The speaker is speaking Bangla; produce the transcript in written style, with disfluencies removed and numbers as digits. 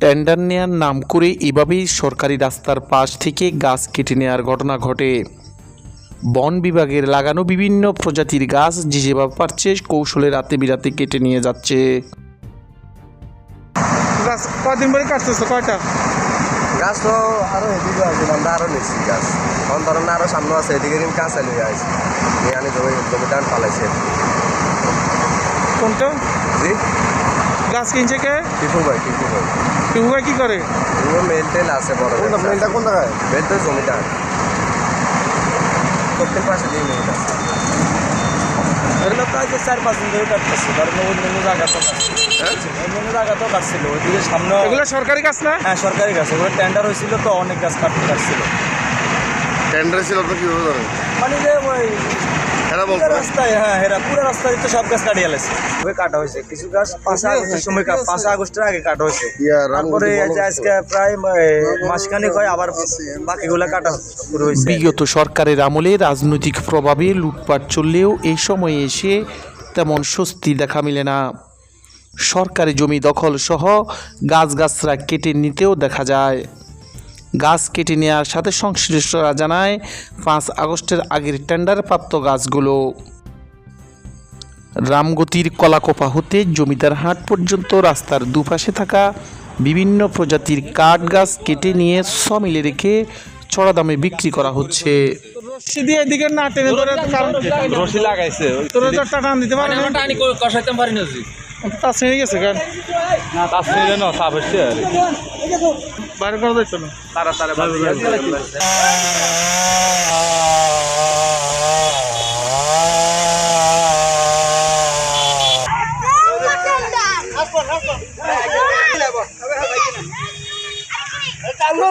টেন্ডার নেয়ার নাম করে এভাবেই সরকারি রাস্তার পাশ থেকে গাছ কেটে নেওয়ার ঘটনা ঘটে। বন বিভাগের লাগানো বিভিন্ন প্রজাতির গাছ যে যেভাবে পারছে কৌশলে রাতে বিরাতে কেটে নিয়ে যাচ্ছে। গাছ কদিন পরে কাটতেছো? কয়টা গাছ? তো আরো এদিকে আছে, আমরা আরো নিচ্ছি গাছ। এখন ধরেন আরো সামনে আছে, এদিকে কিন্তু কাঁচা লিয়ে আসছে নিয়ে আনি জমি টান পালাইছে। কোনটা জি, গাছ কিনছে কে? টিপু ভাই টিপু ভাই কি করে? মেল টেল আছে বড়। মেলটা কোন জায়গায়? মেল তো জমি টান দক্ষিণ পাশে দিয়ে মেল আছে। এগুলো প্রায় 4-5 দিন ধরে কাটতেছে। ধরেন অন্য জায়গা তো কাটছে, অন্য জায়গা তো কাটছিল, ওইদিকে সামনে। এগুলো সরকারি গাছ না? হ্যাঁ, সরকারি গাছ। এগুলো টেন্ডার হয়েছিল তো, অনেক গাছ কাটছিল। টেন্ডার ছিল তো কিভাবে ধরেন? মানে যে ওই এরা পুরো রাস্তায়, হ্যাঁ এরা পুরো রাস্তায় তো সব গাছ কাটিয়ে গেছে। ওই কাটা হয়েছে কিছু গাছ 5 আগস্টের সময়, 5 আগস্টের আগে কাটা হয়েছে। তারপরে আজকে প্রায় মাসখানেক হয় আবার বাকিগুলো কাটা শুরু হয়েছে। বিগত সরকারের আমলে রাজনৈতিক প্রভাবে লুটপাট চললেও এই সময়ে এসে তেমন স্বস্তি দেখা মিলে না। সরকারি জমি দখল সহ গাছগাছরা কেটে নিতেও দেখা যায়। গাছ কেটে নেওয়ার সাথে সংশ্লিষ্টরা জানায় 5 আগস্টের আগের টেন্ডারপ্রাপ্ত গাছগুলো রামগতির কলাকোপা হতে জমিদার হাট পর্যন্ত রাস্তার দুপাশে থাকা বিভিন্ন প্রজাতির কাঠ গাছ কেটে নিয়ে সমিলে রেখে চড়া দামে বিক্রি করা হচ্ছে। রশি দিয়ে এদিকে না টেনে ধরে রশি লাগাইছে, তোর চারটা টান দিতে পারে না? টানি কষাইতে পারি না। তা ছিঁড়ে গেছে কেন? না তার ছেলে না সাপ হচ্ছে বাইরে করা যাইতো না? Kamu